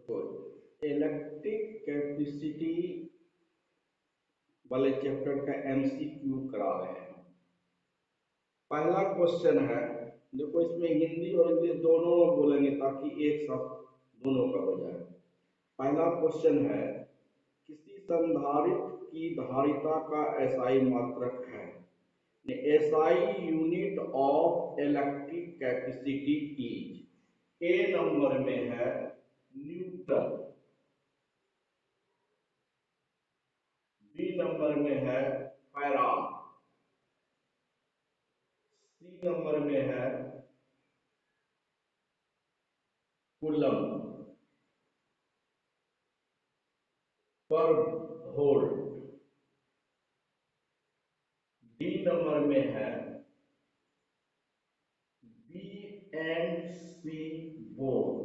देखो, electric capacity वाले chapter का एमसीक्यू करा रहे हैं। पहला क्वेश्चन है, देखो इसमें हिंदी और इंग्लिश दोनों में बोलेंगे ताकि एक साथ दोनों का हो जाए। पहला क्वेश्चन है, किसी संधारित्र की धारिता का एसआई मात्रक है। SI unit of electric capacity is, A number में है न्यूटन, बी नंबर में है फैराड, सी नंबर में है coulomb per volt, D number में है बी एंड सी बोथ।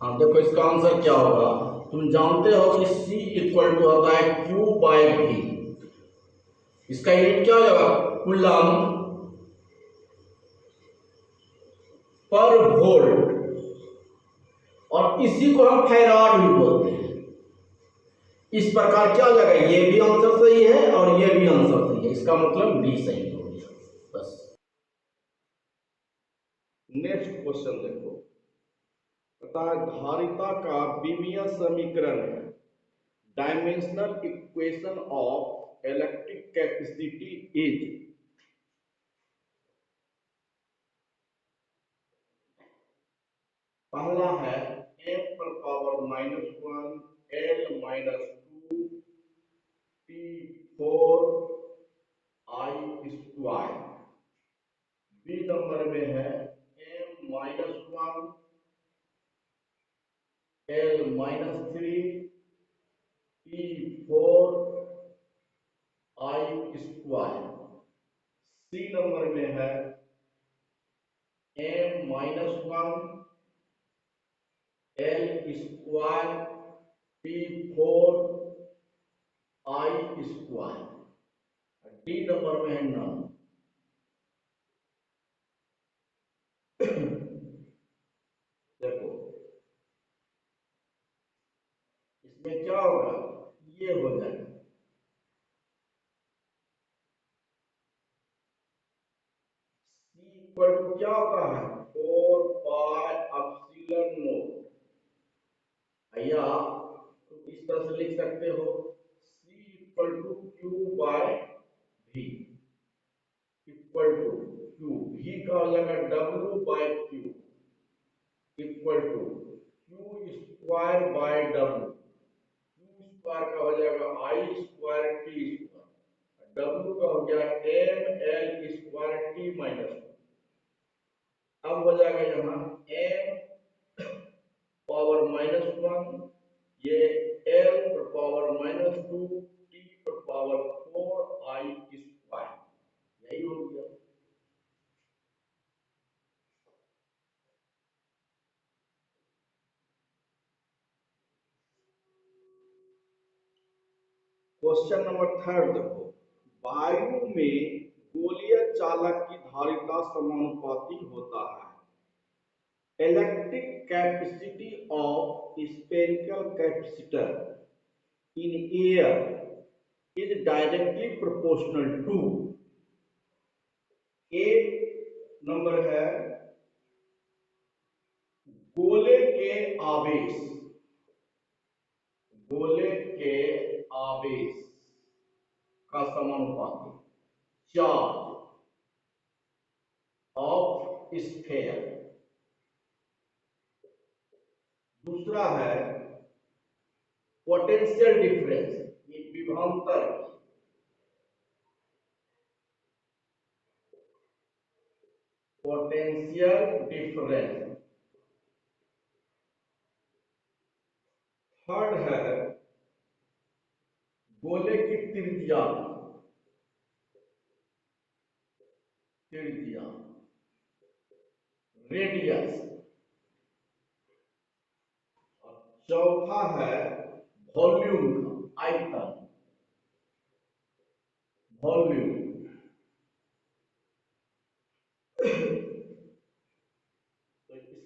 हाँ देखो, इसका आंसर क्या होगा। तुम जानते हो कि C इक्वल टू होता है Q बाई V। इसका यूनिट क्या हो जाएगा, कूलम पर वोल्ट, और इसी को हम फैराड भी बोलते हैं। इस प्रकार क्या हो जाएगा, ये भी आंसर सही है और ये भी आंसर सही है, इसका मतलब बी सही हो गया। बस नेक्स्ट क्वेश्चन देखो, पता है धारिता का विमीय समीकरण है, dimensional equation of electric capacity is. पहला है m पर power -1 l -2 t4 i square. B number में है m -1 l -3 t4 i square. C number में है m -1 l square t4 i square. D number में है नन। देखो इसमें क्या होगा, ये हो जाएगा C इक्वल टू क्या होता है 4 पाई एप्सिलॉन नॉट, या तुम इस तरह से लिख सकते हो C equal to Q by V equal to Q, V का हो जाएगा W by Q equal to Q square by W, Q square का हो जाएगा I square T square, W का हो गया M L square T minus. अब हो जाएगा यहाँ m पावर -1, ये l पर पावर -2 t पर पावर 4 i स्क्वायर, यही हो गया। क्वेश्चन नंबर थर्ड देखो, वायु में गोलीय चालक की धारिता समानुपाती होता है। Electric capacity of spherical capacitor in air is directly proportional to, A number है गोले के आवेश, गोले के आवेश का समानुपाती चार्ज ऑफ स्फेयर। दूसरा है पोटेंशियल डिफरेंस, ये विभवांतर, पोटेंशियल डिफरेंस। थर्ड है गोले की त्रिज्या, त्रिज्या रेडियस। चौथा है वॉल्यूम का आयतन, वॉल्यूम।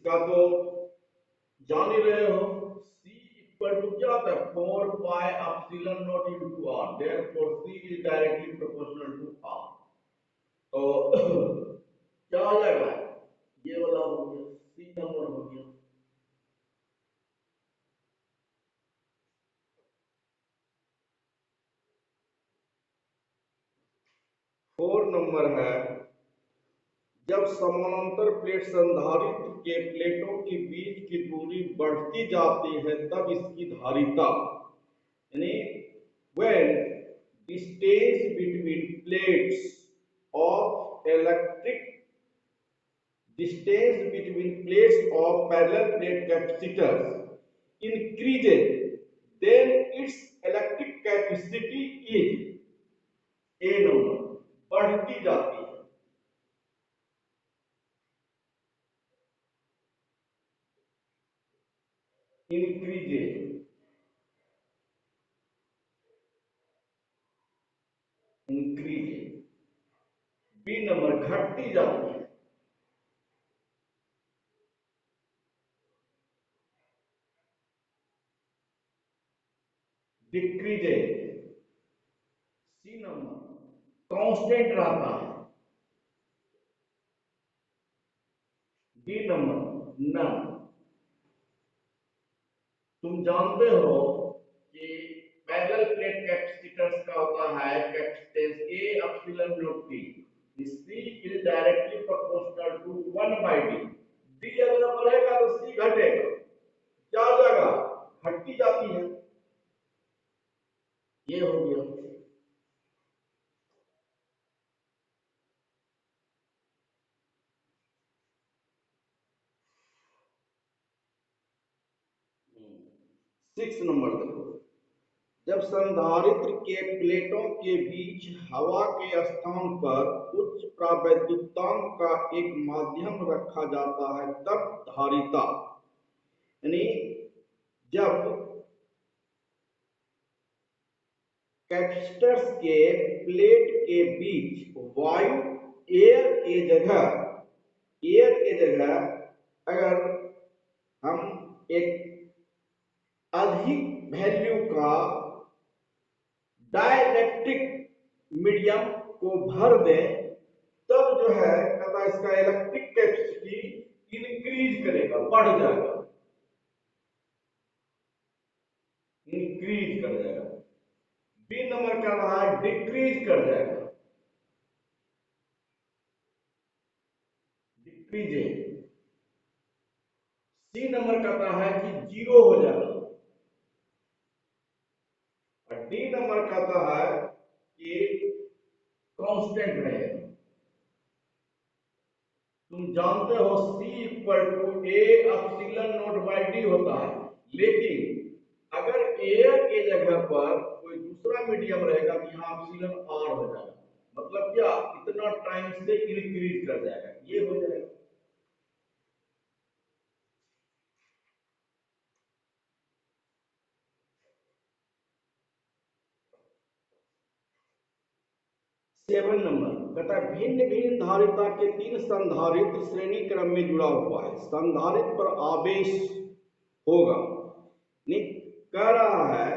इसका तो जान ही रहे हो, C इक्वल टू क्या होता है 4 pi epsilon not into r, therefore C is directly proportional to r। तो क्या हो जाएगा, ये वाला हो गया, C नंबर हो गया। फोर नंबर है, जब समानांतर प्लेट संधारित्र के प्लेटों के बीच की दूरी बढ़ती जाती है तब इसकी धारिता, यानी when distance between plates of electric distance between plates of parallel plate capacitors increases, then its electric capacity is A number, बढ़ती जाती है। Increases, increases. बी नंबर, घटती जाती है। डिक्रीजेज। सी नंबर, कांस्टेंट रहता है। D number, none. तुम जानते हो कि पैरेलल प्लेट कैपेसिटर्स का होता है capacitance A epsilon naught T, C is directly proportional to 1 by D। D अगर बढ़ेगा तो C घटेगा, क्या हो जाएगा, घटती जाती है। ये हो गया। सिक्स नंबर देखो, जब संधारित्र के प्लेटों के बीच हवा के स्थान पर उच्च प्रावैद्युतांक का एक माध्यम रखा जाता है तब धारिता, यानी जब कैपेसिटर्स के प्लेट के बीच वायु एयर के जगह अगर हम एक अधिक वैल्यू का डाइलेक्ट्रिक मीडियम को भर दें तब जो है कहता है इसका इलेक्ट्रिक कैपेसिटी इंक्रीज करेगा, बढ़ जाएगा, इंक्रीज कर जाएगा। बी नंबर का रहा है डिक्रीज कर जाएगा, डिक्रीज। सी नंबर कहता है कि जीरो हो जाएगा, और डी नंबर कहता है कि कांस्टेंट रहेगा। तुम जानते हो C equal to A epsilon naught by D होता है, लेकिन अगर एयर के जगह पर कोई दूसरा मीडियम रहेगा तो यहाँ एप्सिलॉन R हो जाएगा, मतलब क्या, इतना टाइम से इंक्रीज कर जाएगा, ये हो जाएगा। सेवन नंबर कहता है भिन्न भिन्न धारिता के तीन संधारित्र श्रेणी क्रम में जुड़ा हुआ है, संधारित्र पर आवेश होगा, कह रहा है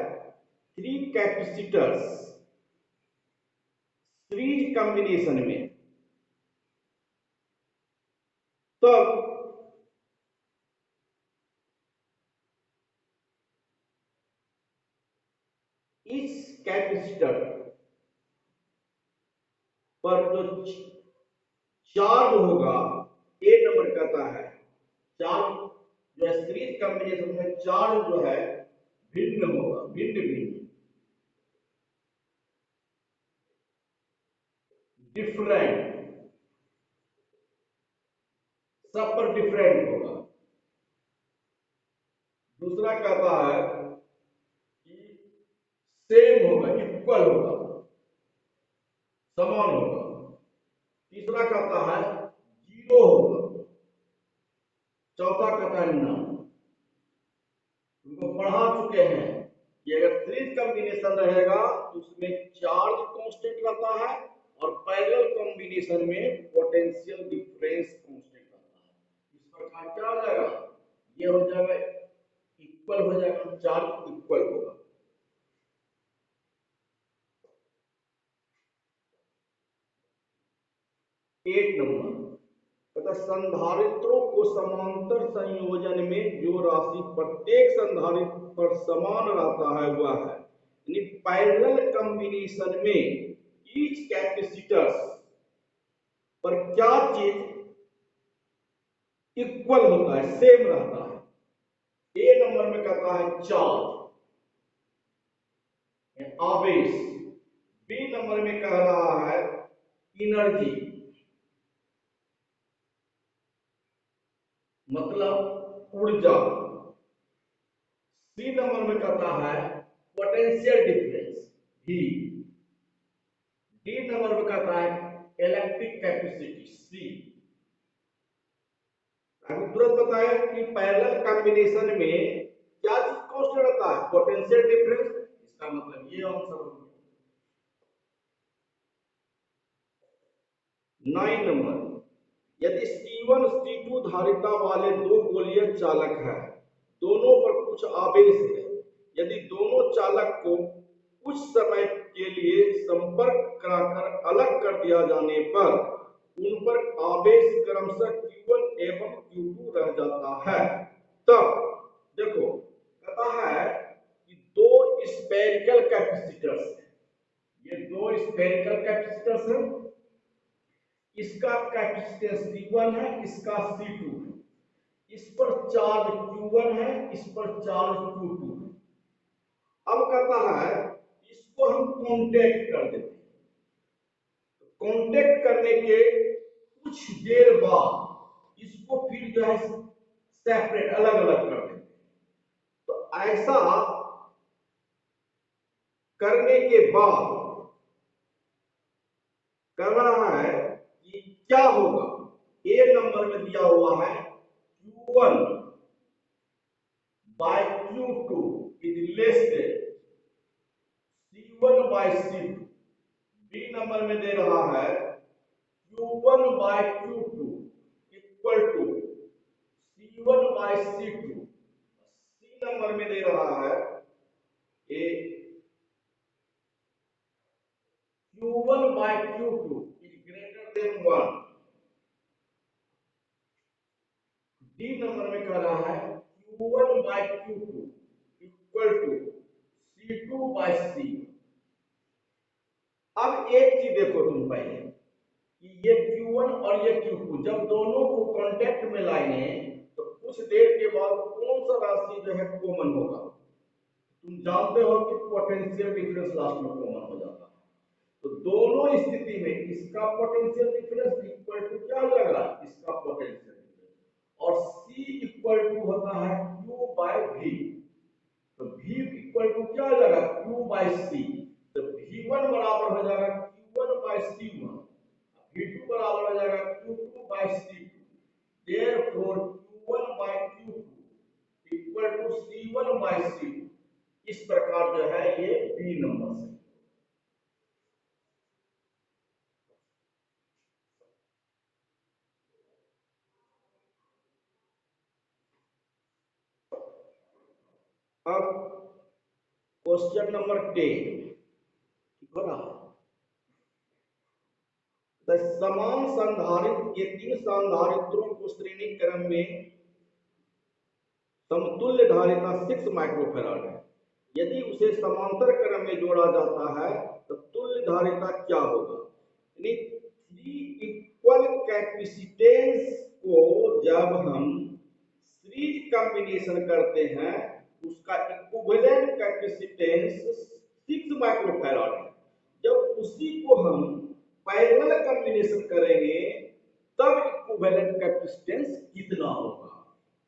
3 कैपेसिटर्स सीरीज कॉम्बिनेशन में, तब इस कैपेसिटर पर जो चार्ज होगा, ए नंबर कहता है चार्ज जो है सीरीज कॉम्बिनेशन में चार्ज जो है भिन्न होगा, भिन्न भिन्न, डिफरेंट, सब पर डिफरेंट होगा। दूसरा कहता है कि सेम होगा, इक्वल होगा, समान होगा। तीसरा कहता है जीरो होगा। चौथा कहता है नन। तुमको पढ़ा चुके हैं कि अगर सीरीज कॉम्बिनेशन रहेगा तो उसमें चार्ज कांस्टेंट रहता है और पैरेलल कॉम्बिनेशन में पोटेंशियल डिफरेंस कांस्टेंट रहता है। इस प्रकार इसका क्या हो जाएगा, ये हो जाएगा इक्वल हो जाएगा, चार्ज इक्वल होगा। 8 नंबर तथा संधारित्रों को समांतर संयोजन में जो राशि प्रत्येक संधारित्र पर समान रहता है वह है, यानी पैरेलल कॉम्बिनेशन में ईच कैपेसिटर्स पर क्या चीज इक्वल होता है, सेम रहता है। ए नंबर में कहता है चार्ज, आवेश। बी नंबर में कह रहा है एनर्जी, मतलब ऊर्जा। सी नंबर में कहता है पोटेंशियल डिफरेंस, ही। डी नंबर में कहता है इलेक्ट्रिक कैपेसिटी, सी। अभी तुरंत बताया कि पैरेलल कॉम्बिनेशन में क्या चीज कांस्टेंट रहता है, पोटेंशियल डिफरेंस। इसका मतलब ये आंसर हो गया। 9 नंबर, यदि C1 C2 धारिता वाले दो गोलीय चालक है, दोनों पर कुछ आवेश है, यदि दोनों चालक को कुछ समय के लिए संपर्क कराकर अलग कर दिया जाने पर उन पर आवेश क्रमशः Q1 एवं Q2 रह जाता है, तब देखो कहता है कि दो स्फेरिकल कैपेसिटर्स हैं, ये दो स्फेरिकल कैपेसिटर्स हैं, इसका कैपेसिटेंस C1 है, इसका C2 है, इस पर चार्ज Q1 है, इस पर चार्ज Q2 है। अब कहता है इसको हम कांटेक्ट कर देते हैं, कांटेक्ट करने के कुछ देर बाद इसको फिर जो है सेपरेट, अलग अलग कर देते हैं। तो ऐसा करने के बाद कर रहा है कि क्या होगा, ए नंबर में दिया हुआ है Q1 by Q2 is less than C1 by C2। B number में दे रहा है Q1 by Q2 equal to C1 by C2। C number में दे रहा है a Q1 by Q2 is greater than 1। D number में कह रहा है Q1 by Q2 equal to C2 by C। अब एक चीज देखो तुम पहले कि ये Q1 और ये Q2 जब दोनों को कांटेक्ट में लाएंगे तो कुछ देर के बाद कौन सा राशि जो है कॉमन होगा। तुम जानते हो कि पोटेंशियल डिफरेंस लास्ट में कॉमन हो जाता है, तो दोनों स्थिति में इसका पोटेंशियल डिफरेंस इक्वल टू क्या लगा, इसका पोटेंशियल डिफरेंस, और C इक्वल टू होता है Q बाय V। तो V इक्वल टू क्या लगा, Q बाय C। तो V1 बराबर हो जाएगा Q1 बाय C1, V2 बराबर हो जाएगा Q2 by C2। Therefore Q1 by Q2 equal to C1 by C2। इस प्रकार जो है ये बी नंबर से। अब क्वेश्चन नंबर 10 हो रहा समान संधारित्र के तीन संधारित्रों को श्रेणी क्रम में समतुल्य धारिता 6 माइक्रोफैराड है, यदि उसे समांतर क्रम में जोड़ा जाता है तो तुल्य धारिता क्या होगा। यानी थ्री इक्वल कैपेसिटेंस को जब हम सीरीज कॉम्बिनेशन करते हैं उसका इक्विवेलेंट कैपेसिटेंस 6 माइक्रोफैराड है। जब उसी को हम पैरेलल कॉम्बिनेशन करेंगे तब इक्विवेलेंट कैपेसिटेंस कितना होगा।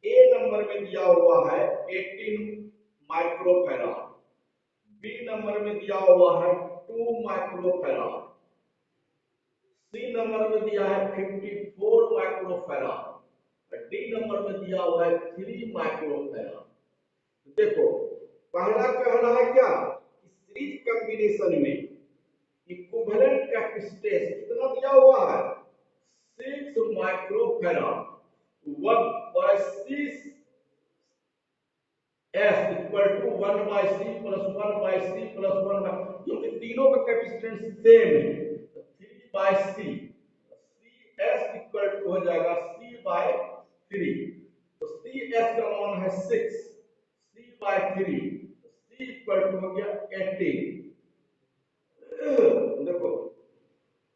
ए नंबर में दिया हुआ है 18 माइक्रोफैराड, बी नंबर में दिया हुआ है 2 माइक्रोफैराड, सी नंबर में दिया है 54 माइक्रोफैराड, डी नंबर में दिया हुआ है 3 माइक्रोफैराड। देखो पहला कह रहा है क्या, सीरीज कॉम्बिनेशन में इक्विवेलेंट कैपेसिटेंस कितना दिया हुआ है 6 microfarad. One by C S equal to one by C plus one by C plus one by, क्योंकि तीनों का कैपेसिटेंस सेम है, तो three by C, C S equal to हो जाएगा सी बाय थ्री, तो सी एस का मान है 6, C by three, C equal to हो गया 18। देखो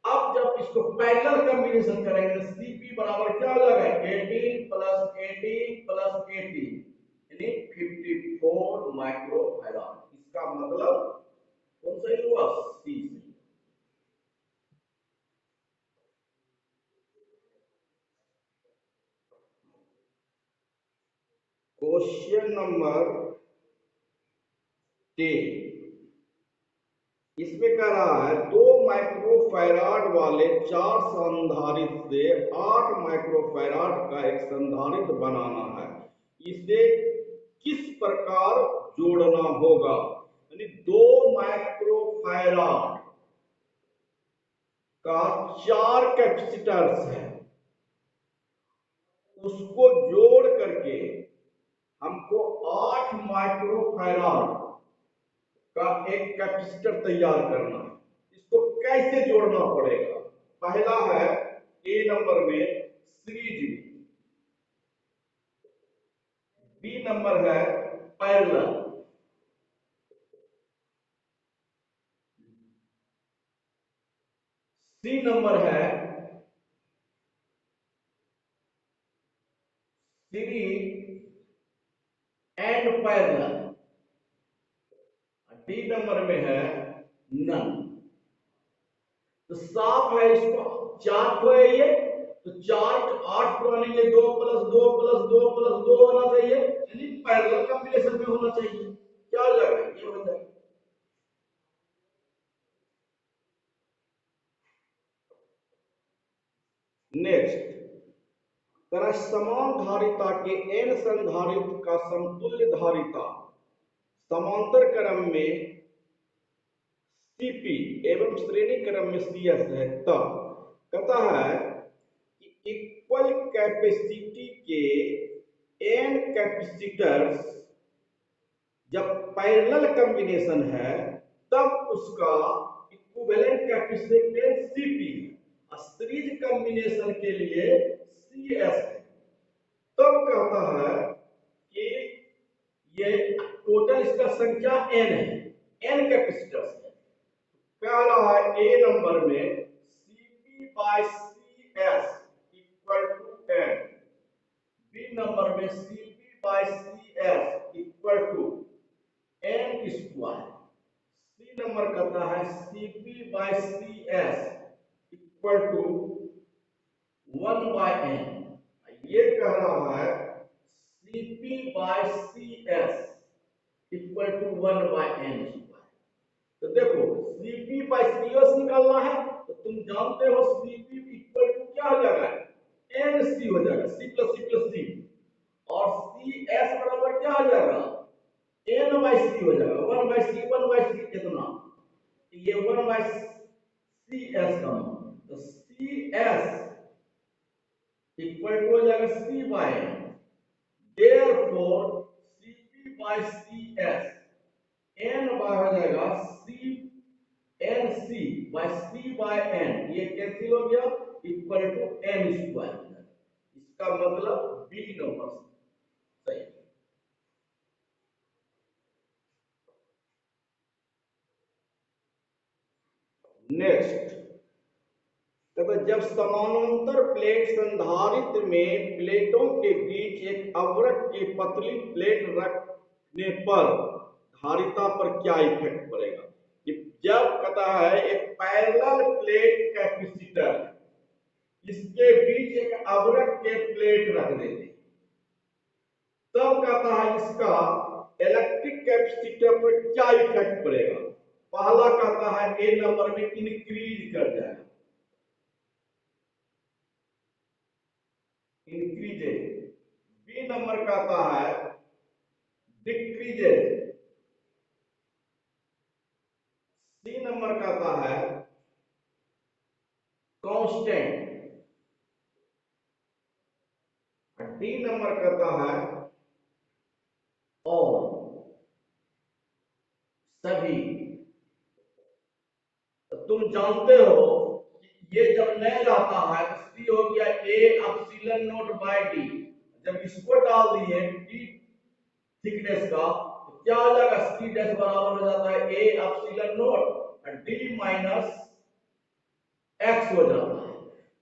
अब जब इसको पैरेलल कॉम्बिनेशन करेंगे, सीपी बराबर क्या हो जाएगा, 18 प्लस 18 प्लस 18 यानी 54 माइक्रोफैराड। इसका मतलब कौन सा हुआ, सी। क्वेश्चन नंबर 10, इसमें कह रहा है 2 माइक्रोफैराड वाले 4 संधारित्र से 8 माइक्रोफैराड का एक संधारित्र बनाना है, इसे किस प्रकार जोड़ना होगा। यानी 2 माइक्रोफैराड का 4 कैपेसिटर्स है, उसको जोड़ करके हमको 8 माइक्रोफैराड का एक कैपेसिटर तैयार करना है। इसको कैसे जोड़ना पड़ेगा, पहला है ए नंबर में सीरीज में, बी नंबर है पैरेलल, सी नंबर है series and parallel, D number में है नन। तो साफ है, इसको चार को है ये, तो चार 8 को आने के 2 प्लस 2 प्लस 2 प्लस 2 होना चाहिए, यानी पैरेलल कॉम्बिनेशन में होना चाहिए। क्या हो जाएगा, ये हो जाएगा। नेक्स्ट, तरह समान धारिता के n संधारित्र का समतुल्य धारिता समांतर क्रम में Cp एवं श्रेणी क्रम में Cs है, तब कहता है कि इक्वल कैपेसिटी के n कैपेसिटर्स जब पैरेलल कॉम्बिनेशन है तब उसका इक्विवेलेंट कैपेसिटेंस Cp है, सीरीज कॉम्बिनेशन के लिए Cs है। तब कहता है कि ये टोटल इसका संख्या n है, n कैपेसिटर्स है। कह रहा है ए नंबर में Cp by Cs equal to n, B number में Cp by Cs equal to n square, C number कहता है Cp by Cs equal to 1 by n, ये कह रहा है Cp by Cs equal to 1 by n square. तो देखो Cp by Cs निकालना है, तो तुम जानते हो Cp इक्वल टू क्या हो जाएगा, Nc हो जाएगा, C plus C plus C, और Cs बराबर क्या हो जाएगा, N बाय C हो जाएगा, 1 बाय C, 1 बाय C कितना, ये 1 बाय Cs का मान, तो Cs इक्वल टू हो जाएगा C by N, therefore Cp by Cs n by हो जाएगा C Nc by C by N, ये कैंसिल हो गया, इक्वल टू n स्क्वायर। इसका मतलब बी नंबर सही। नेक्स्ट, जब समानांतर प्लेट संधारित्र में प्लेटों के बीच एक अवरक की पतली प्लेट रखने पर धारिता पर क्या इफेक्ट पड़ेगा। जब कहता है एक पैरेलल प्लेट कैपेसिटर, इसके बीच एक अवरक के प्लेट रख देते, तब कहता है इसका इलेक्ट्रिक कैपेसिटर पर क्या इफेक्ट पड़ेगा। पहला कहता है ए नंबर में इंक्रीज कर जाएगा, इंक्रीजेज, बी नंबर कहता है डिक्रीजेज, सी नंबर कहता है कांस्टेंट, डी नंबर कहता है और सभी। तुम जानते हो ये जब नहीं रहता है तो सी हो गया A epsilon naught by D. जब इसको डाल दिए डी थिकनेस का तो क्या हो जाएगा, सी डैश बराबर हो जाता है ए epsilon not D minus x हो जाता है।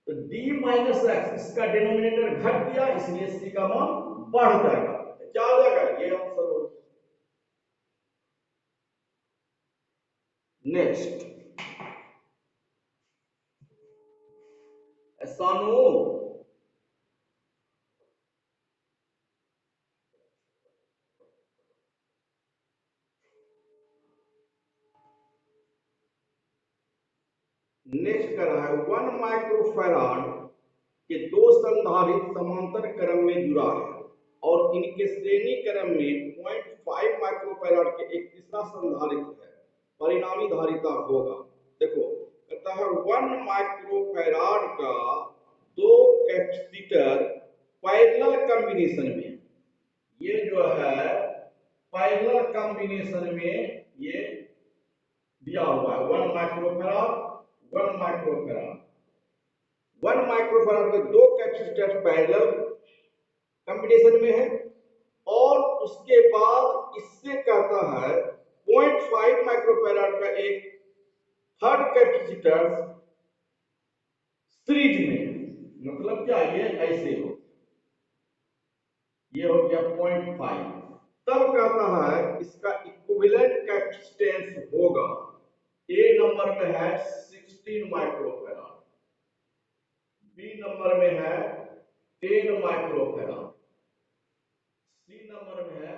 तो डी माइनस एक्स इसका डिनोमिनेटर घट गया, इसलिए सी का मान बढ़ जाएगा। तो क्या हो जाएगा, ये आंसर हो। नेक्स्ट सानू नेक्स्ट कर रहा है 1 माइक्रोफैराड के दो संधारित्र समांतर क्रम में जुड़ा है और इनके श्रेणी क्रम में 0.5 माइक्रोफैराड के एक तीसरा संधारित्र है, परिणामी धारिता होगा। देखो कहता है 1 माइक्रोफैराड का दो कैपेसिटर पैरेलल कॉम्बिनेशन में, ये जो है पैरेलल कॉम्बिनेशन में ये दिया हुआ है 1 माइक्रोफैराड 1 माइक्रोफैराड 1 माइक्रोफैराड के दो कैपेसिटर पैरेलल कॉम्बिनेशन में है और उसके बाद इससे कहता है 0.5 माइक्रोफैराड का एक थर्ड कैपेसिटर सीरीज में है। मतलब क्या, ये ऐसे हो, ये हो गया 0.5। तब कहता है इसका इक्विवेलेंट कैपेसिटेंस होगा, ए नंबर में है 16 माइक्रोफैराड, बी नंबर में है 10 माइक्रोफैराड, सी नंबर में है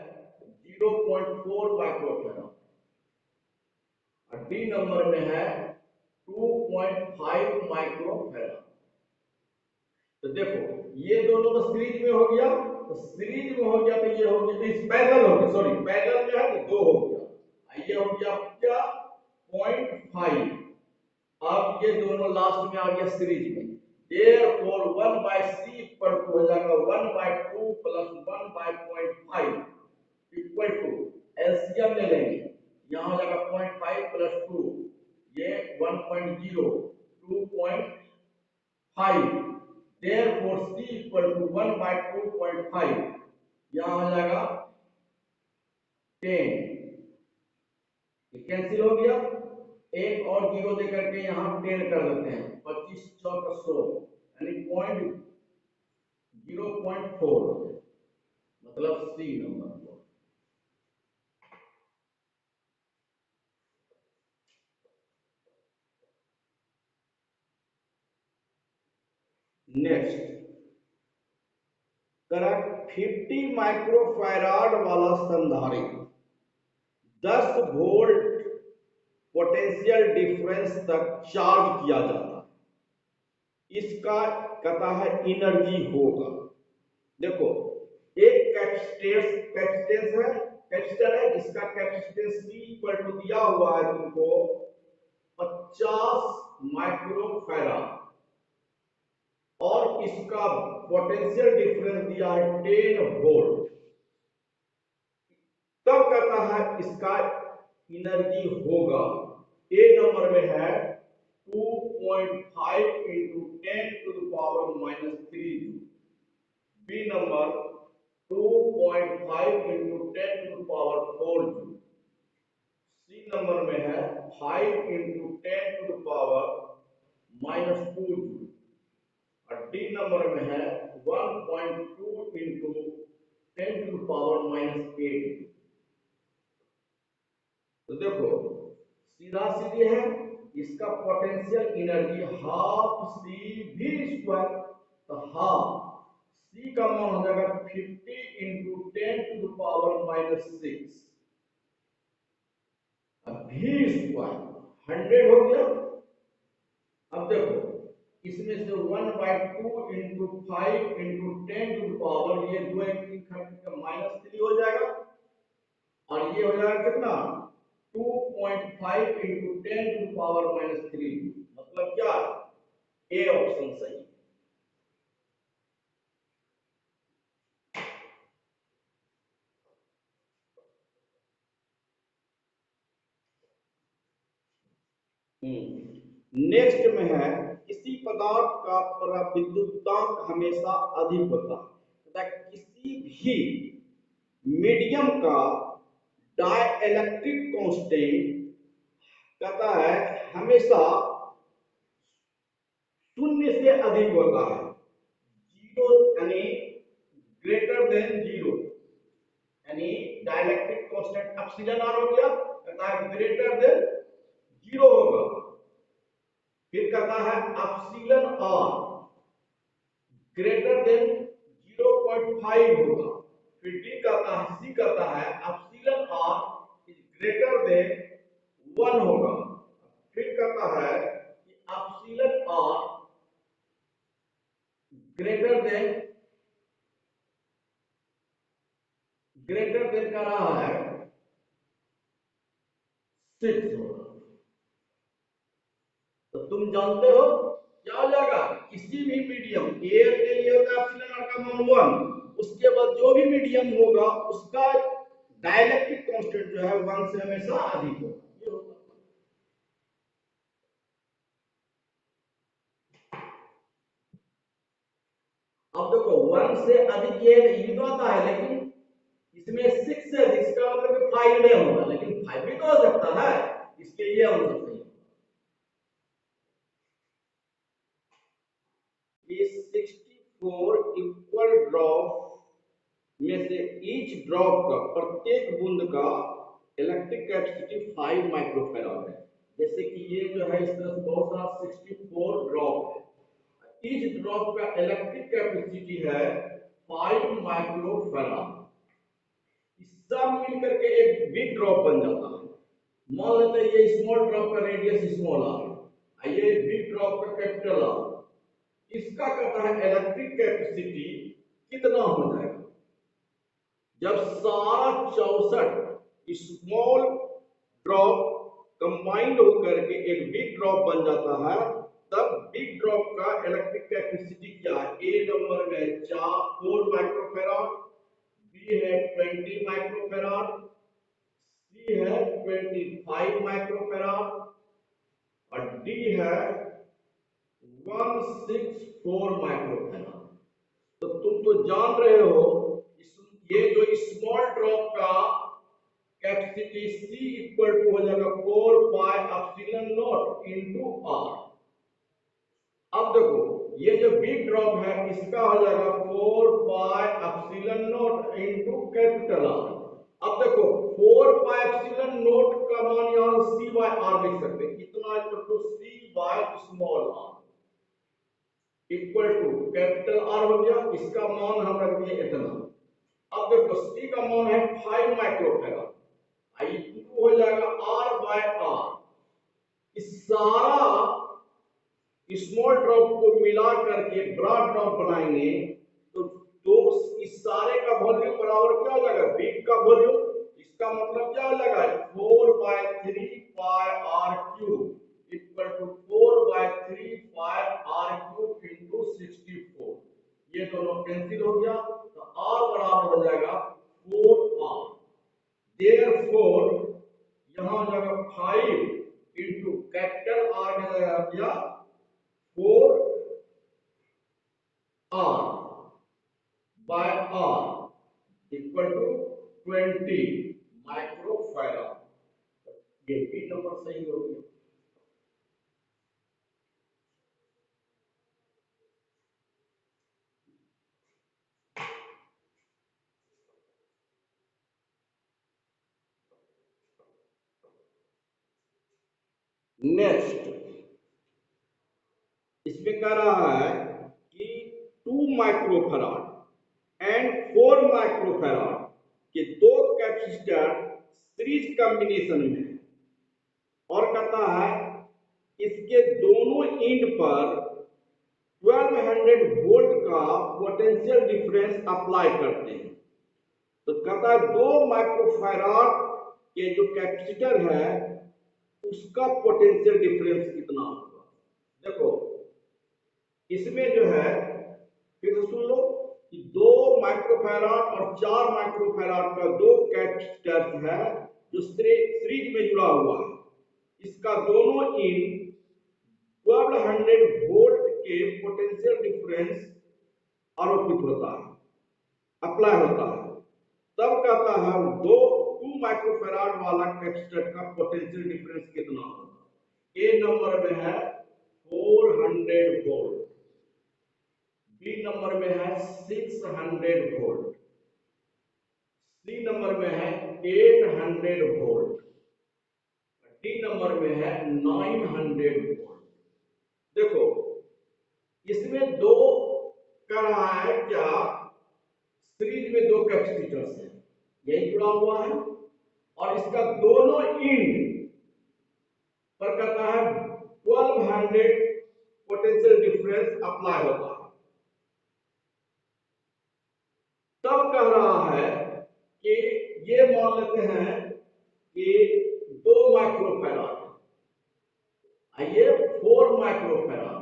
0.4 माइक्रोफैराड और डी नंबर में है 2.5 माइक्रोफैराड। तो देखो ये दोनों तो सीरीज में हो गया, तो सीरीज में हो गया तो ये हो गया, तो इस पैरेलल हो गया, सॉरी पैरेलल में है तो 2 हो गया, ये हो गया क्या 0.5। अब ये दोनों लास्ट में आ गया सीरीज में, therefore 1 by c equal to हो जाएगा 1 by 2 plus 1 by 0.5 equal to LCM ले लेंगे, यहाँ हो जाएगा 0.5 प्लस 2 ये 1.0 2.5, therefore c equal to 1 by 2.5 यहाँ हो जाएगा 10, कैंसिल हो गया, एक और जीरो देकर के यहाँ 10 कर देते हैं, 25 6 का 100 यानी 0.4 मतलब C number. Next correct 50 microfarad वाला संधारित्र 10 वोल्ट पोटेंशियल डिफरेंस तक चार्ज किया जाता है, इसका कहता है एनर्जी होगा। देखो एक कैपेसिटर है जिसका कैपेसिटेंस C इक्वल टू दिया हुआ है तुमको 50 माइक्रोफैराड और इसका पोटेंशियल डिफरेंस दिया है 10 वोल्ट। तब कहता है इसका एनर्जी होगा, ए नंबर में है 2.5 into 10 to the power minus 3, B number 2.5 into 10 to the power 4, C number में है 5 into 10 to the power minus 2 और डी नंबर में है 1.2 into 10 to the power minus 8। तो देखो सीधा सीधी है, इसका पोटेंशियल एनर्जी हाफ सी भी स्क्वायर, तो हाफ सी का मान हो जाएगा 50 into 10 to the power minus 6 भी स्क्वायर 100 हो गया। अब देखो इसमें से 1 by 2 into 5 into 10 to the power, ये 2 का माइनस 3 हो जाएगा और ये हो जाएगा कितना 2.5 into 10 to the power minus 3, मतलब क्या ए ऑप्शन सही। नेक्स्ट में है किसी पदार्थ का पराविद्युतांक हमेशा अधिक होता है। किसी भी मीडियम का डाइलेक्ट्रिक कांस्टेंट कहता है हमेशा शून्य से अधिक होता है, जीरो यानी ग्रेटर देन जीरो, यानी डाइलेक्ट्रिक कांस्टेंट एप्सिलॉन आर हो गया, कहता है ग्रेटर देन जीरो होगा। फिर कहता है एप्सिलॉन आर ग्रेटर देन 0.5 होगा। फिर डी कहता है, सी कहता है epsilon R is greater than 1 होगा। फिर कहता है कि एप्सिलॉन आर ग्रेटर देन का रहा है 6 होगा। तो तुम जानते हो क्या हो जाएगा, किसी भी मीडियम एयर के लिए होता है एप्सिलॉन आर का मान 1, उसके बाद जो भी मीडियम होगा उसका डाइलेक्ट्रिक कांस्टेंट जो है 1 से हमेशा अधिक होगा। ये होगा। अब देखो 1 से अधिक ये तो आता है, लेकिन इसमें 6 से अधिक, इसका मतलब कि 5 नहीं होगा, लेकिन 5 भी तो हो सकता है, इसलिए ये आंसर सही है। ये 64 इक्वल ड्रॉप में से ईच ड्रॉप का, प्रत्येक बूंद का इलेक्ट्रिक कैपेसिटी 5 माइक्रोफैराड है। जैसे कि ये जो है इस तरह से बहुत सारा 64 ड्रॉप है, ईच ड्रॉप का इलेक्ट्रिक कैपेसिटी है 5 माइक्रोफैराड। सब मिलकर के एक बिग ड्रॉप बन जाता है। मान लेते हैं ये स्मॉल ड्रॉप का रेडियस स्मॉल आर, ये बिग ड्रॉप का कैपिटल आर, इसका कहता है इलेक्ट्रिक कैपेसिटी कितना हो जाएगा जब सारा 64 स्मॉल ड्रॉप कंबाइंड होकर के एक बिग ड्रॉप बन जाता है। तब बिग ड्रॉप का इलेक्ट्रिक कैपेसिटी क्या है, ए नंबर में 4 माइक्रोफैराड, बी है 20 माइक्रोफैराड, सी है 25 माइक्रोफैराड और डी है 164 माइक्रोफैराड। तो तुम तो जान रहे हो ये जो स्मॉल ड्रॉप का कैपेसिटी सी इक्वल टू हो जाएगा 4 pi epsilon not into R. अब देखो ये जो बिग ड्रॉप है इसका हो जाएगा 4 pi epsilon not into capital R. अब देखो 4 पाई एप्सिलॉन नॉट का मान यहां सी बाय आर लिख सकते हैं, कितना equal to C by small R equal to capital R हो गया, इसका मान हम रख दिए इतना। अब देखो सी का मान है 5 माइक्रोफैराड, आई हो जाएगा आर बाय आर। इस सारा स्मॉल ड्रॉप को मिला करके बड़ा ड्रॉप बनाएंगे तो इस सारे का वॉल्यूम बराबर क्या हो जाएगा, बिग का वॉल्यूम। इसका मतलब क्या हो जाएगा 4/3 pi R cube equal to 4/3 pi R cube into 64। ये दोनों कैंसिल हो गया तो आर बराबर हो जाएगा 4r। देयरफॉर यहां हो जाएगा 5 इंटू कैपिटल आर का जाएगा 4r by r equal to 20 microfarad. ये भी नंबर सही हो गया। नेक्स्ट इसमें कह रहा है कि 2 माइक्रोफैराड एंड 4 माइक्रोफैराड के दो कैपेसिटर सीरीज कॉम्बिनेशन में है और कहता है इसके दोनों एंड पर 1200 वोल्ट का पोटेंशियल डिफरेंस अप्लाई करते हैं। तो कहता है 2 माइक्रोफैराड के जो कैपेसिटर है उसका पोटेंशियल डिफरेंस कितना होगा। देखो इसमें जो है फिर से सुन लो कि 2 माइक्रोफैराड और 4 माइक्रोफैराड का दो कैपेसिटर है जो सीरीज में जुड़ा हुआ है। इसका दोनों इन 1200 वोल्ट के पोटेंशियल डिफरेंस आरोपित होता है, अप्लाई होता है। तब कहता है 2 माइक्रोफेराड वाला कैपेसिटर का पोटेंशियल डिफरेंस कितना होगा। ए नंबर में है 400 वोल्ट, बी नंबर में है 600 वोल्ट, सी नंबर में है 800 वोल्ट, डी नंबर में है 900 वोल्ट। देखो इसमें दो कर रहा है क्या, सीरीज में 2 कैपेसिटर्स हैं, यही जुड़ा हुआ है, और इसका दोनों इंड पर कहता है 1200 पोटेंशियल डिफरेंस अप्लाई होता है। तब कह रहा है कि ये मान लेते हैं कि 2 माइक्रोफेराड, ये 4 माइक्रोफेराड,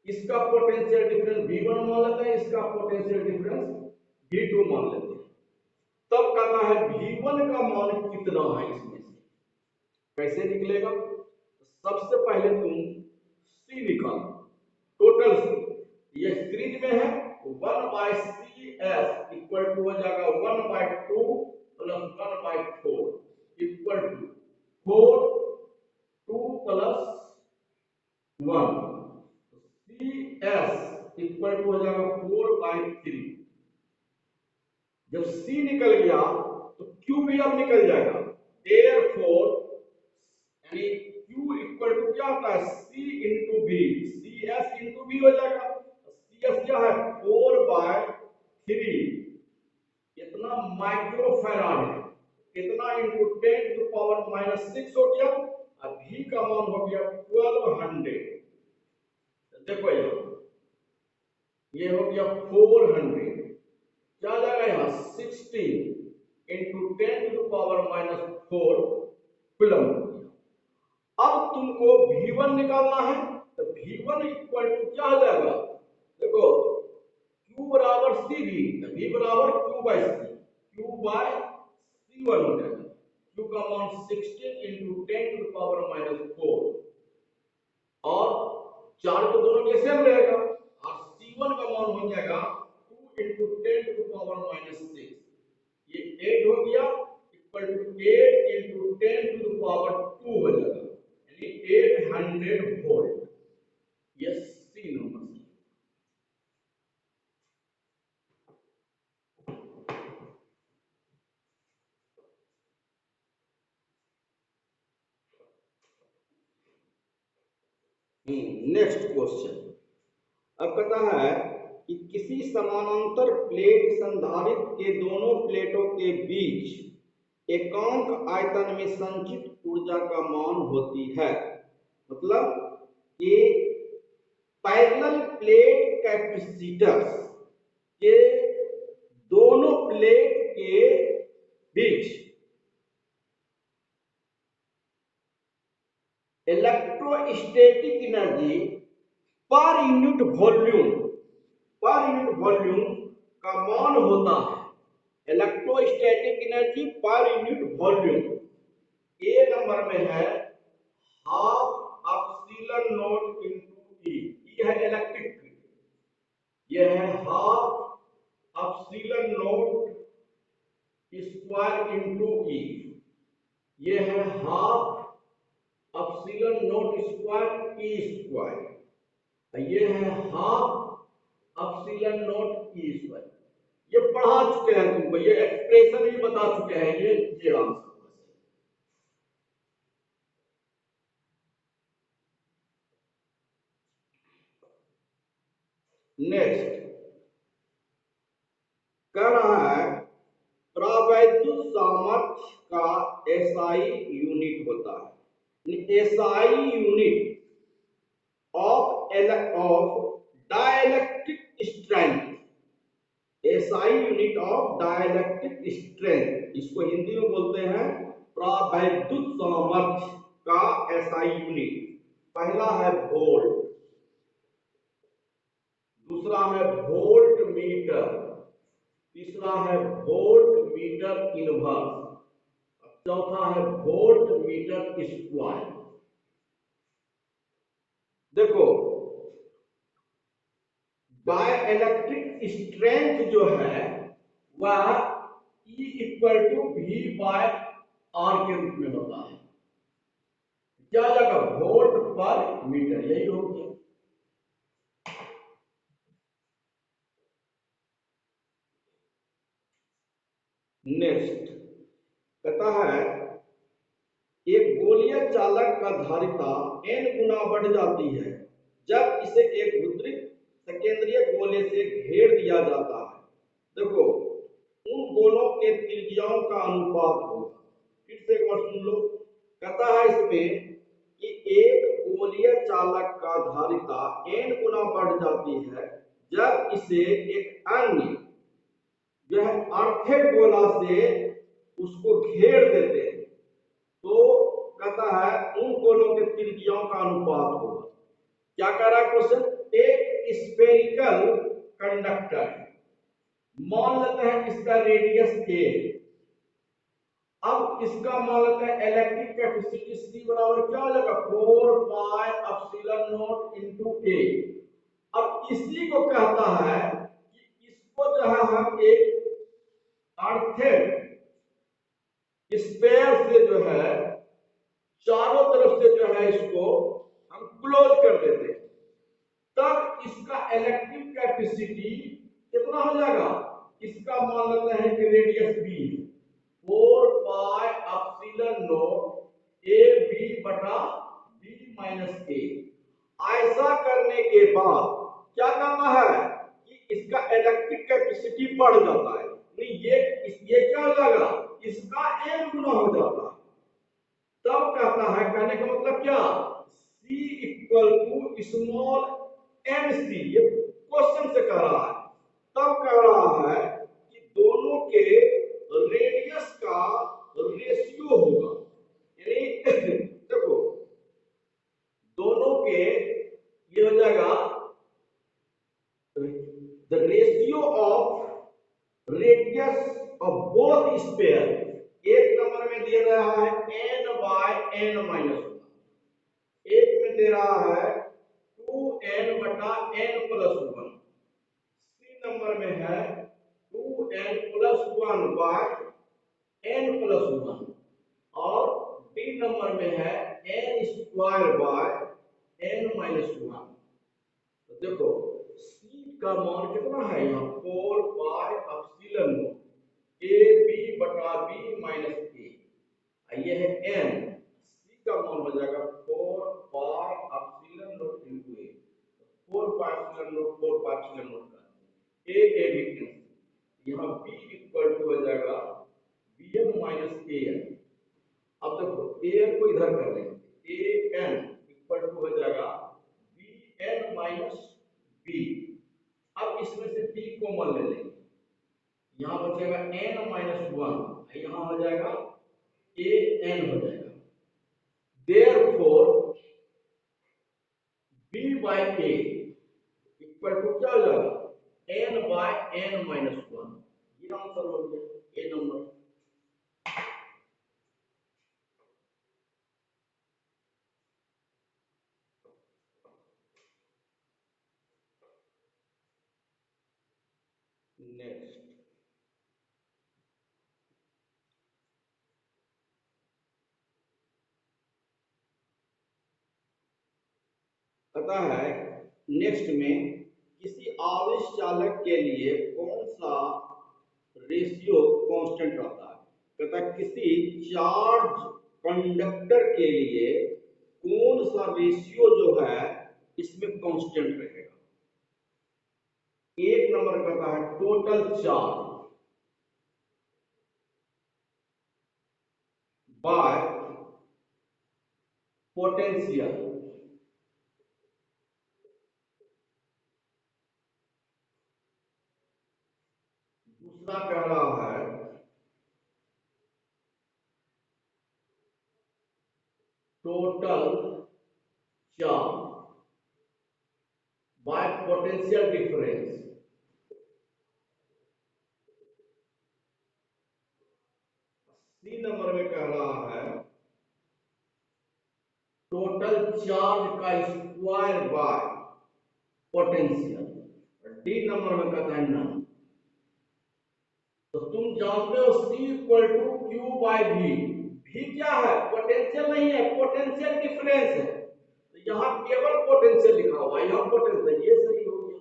इसका पोटेंशियल डिफरेंस V1 मान लेते हैं, इसका पोटेंशियल डिफरेंस V2 मान लेते हैं। तब कहना है V1 का मान कितना है, इसमें से कैसे निकलेगा। सबसे पहले तुम C निकालो, टोटल C, ये सीरीज में है, 1/CS इक्वल टू हो जाएगा 1/2 plus 1/4 equal to 4, 2 plus 1, CS equal to हो जाएगा 4/3। जब C निकल गया तो Q भी अब निकल जाएगा, therefore यानी Q इक्वल टू क्या होता है, C into B, CS into B हो जाएगा। CS क्या है 4/3, इतना माइक्रोफेराड है, इतना इंटू 10⁻⁻6 हो गया, और V का मान हो गया 1200। देखो ये हो गया 400, क्या जाएगा यहाँ 16 इंटू 10⁻⁻4 कूलम। अब तुमको V1 निकालना है, तो V1 इक्वल टू क्या हो जाएगा, देखो Q बराबर CV, V बराबर Q/C, Q/C1 हो जाएगा। Q का मान 16 इंटू 10⁻⁻4, और चार्ज तो दोनों के सेम रहेगा, और C1 का मान हो जाएगा 2 इंटू 10⁻⁻6, ये 8 हो गया, इक्वल टू 8 इंटू 10⁻2 हो जाएगा, यानी 800 वोल्ट। ये सी नंबर। नेक्स्ट क्वेश्चन, अब कहता है कि किसी समानांतर प्लेट संधारित्र के दोनों प्लेटों के बीच एकांक आयतन में संचित ऊर्जा का मान होती है। मतलब कि पैरेलल प्लेट कैपेसिटर्स के दोनों प्लेट के बीच electrostatic energy per unit volume का मान होता है। Electrostatic energy per unit volume A number में है half epsilon not into E, ये है इलेक्ट्रिक फील्ड, ये है half epsilon not square into E, ये है half epsilon not square E square, ये है half epsilon not E square. ये पढ़ा चुके हैं तुमको, ये एक्सप्रेशन ही बता चुके हैं, ये आंसर। नेक्स्ट कह रहा है प्रावैद्युत सामर्थ्य का एसआई यूनिट होता है, SI unit of dielectric strength, SI unit of dielectric strength, इसको हिंदी में बोलते हैं प्रावैद्युत सामर्थ्य का एसआई यूनिट। पहला है वोल्ट, दूसरा है वोल्ट मीटर, तीसरा है वोल्ट मीटर इनवर्स, चौथा है वोल्ट मीटर स्क्वायर। देखो डाइलेक्ट्रिक स्ट्रेंथ जो है वह E equal to V by R के रूप में होता है। क्या हो जाएगा? वोल्ट पर मीटर, यही हो गया। नेक्स्ट कहता है एक गोलीय चालक का धारिता n गुना बढ़ जाती है जब इसे एक मुद्रित सकेंद्रीय गोले से घेर दिया जाता है। देखो उन गोलों के त्रिज्याओं का अनुपात होगा। फिर से एक बार सुन लो। कहता है इसमें कि एक गोलीय चालक का धारिता n गुना बढ़ जाती है जब इसे एक अन्य जो है अर्धेड गोला से उसको घेर देते हैं, तो कहता है उन गोलों के त्रिज्याओं का अनुपात होगा। क्या कह रहा है क्वेश्चन? एक स्फेरिकल कंडक्टर है, मान लेते हैं इसका रेडियस a, अब इसका मान लेते हैं इलेक्ट्रिक कैपेसिटी C बराबर क्या हो जाएगा? 4 pi epsilon not into a। अब इसी को कहता है कि इसको जो है हम एक अर्धेड स्पेयर से जो है चारों तरफ से जो है इसको हम क्लोज कर देते हैं, तब इसका इलेक्ट्रिक कैपेसिटी कितना हो जाएगा? इसका मान लेते हैं कि रेडियस b है, 4 pi epsilon not a b बटा b माइनस a। ऐसा करने के बाद क्या करना है कि इसका इलेक्ट्रिक कैपेसिटी बढ़ जाता है, नहीं ये क्या हो जाएगा? इसका n गुना हो जाता है। तब कहता है, कहने का मतलब क्या? C equal to small mc, ये क्वेश्चन से कह रहा है। तब कह रहा है कि दोनों के रेडियस का रेशियो होगा, यानी देखो दोनों के ये हो जाएगा the ratio of radius of both sphere. एक नंबर में दे रहा है n बाय n माइनस 1, एक में दे रहा है 2n बटा n प्लस 1, सी नंबर में है 2n plus 1 by n plus 1, और डी नंबर में है n square by n minus 1। तो देखो C का मान कितना है यहाँ? 4 पाई एप्सिलॉन a b बटा b माइनस a, ये है n। C का मान हो जाएगा 4 pi epsilon not into a, 4 pi epsilon not 4 pi epsilon not का a भी कैंसिल, यहाँ b इक्वल टू हो जाएगा bn माइनस an। अब देखो an को इधर कर लेंगे, an इक्वल टू हो जाएगा bn माइनस b। अब इसमें से b कॉमन ले लेंगे, यहाँ बचेगा n माइनस 1, यहाँ हो जाएगा an हो जाएगा। Therefore b by a equal to क्या हो जाएगा? n by n minus 1। ये आंसर हो गया ए नंबर। नेक्स्ट पता है नेक्स्ट में किसी आवेश चालक के लिए कौन सा रेशियो कांस्टेंट रहता है? कहता है किसी चार्ज कंडक्टर के लिए कौन सा रेशियो जो है इसमें कांस्टेंट रहेगा? एक नंबर कहता है टोटल चार्ज बाय पोटेंशियल, दूसरा कह रहा है total charge by potential difference, C number में कह रहा चार्ज का square by potential. D number में कहता है नन। तो तुम जानते हो C equal to Q by V. भी क्या है? पोटेंशियल नहीं है, पोटेंशियल डिफरेंस है। तो यहाँ केवल पोटेंशियल लिखा हुआ है, यहाँ पोटेंशियल, ये सही हो गया।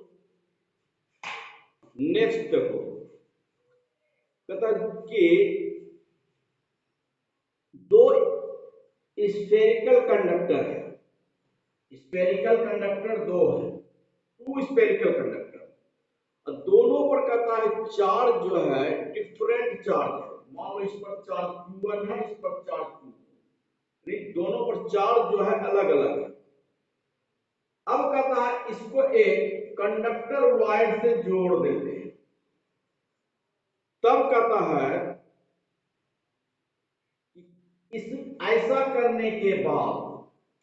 नेक्स्ट देखो, कहता कि दो स्फेरिकल कंडक्टर है, स्फेरिकल कंडक्टर दो है, टू स्फेरिकल कंडक्टर, और दोनों पर कहता है चार्ज जो है डिफरेंट चार्ज है। मान लो इस पर चार्ज Q1 है, इस पर चार्ज Q2, दोनों पर चार्ज जो है अलग अलग है। अब कहता है इसको एक कंडक्टर वायर से जोड़ देते हैं। तब कहता है इस ऐसा करने के बाद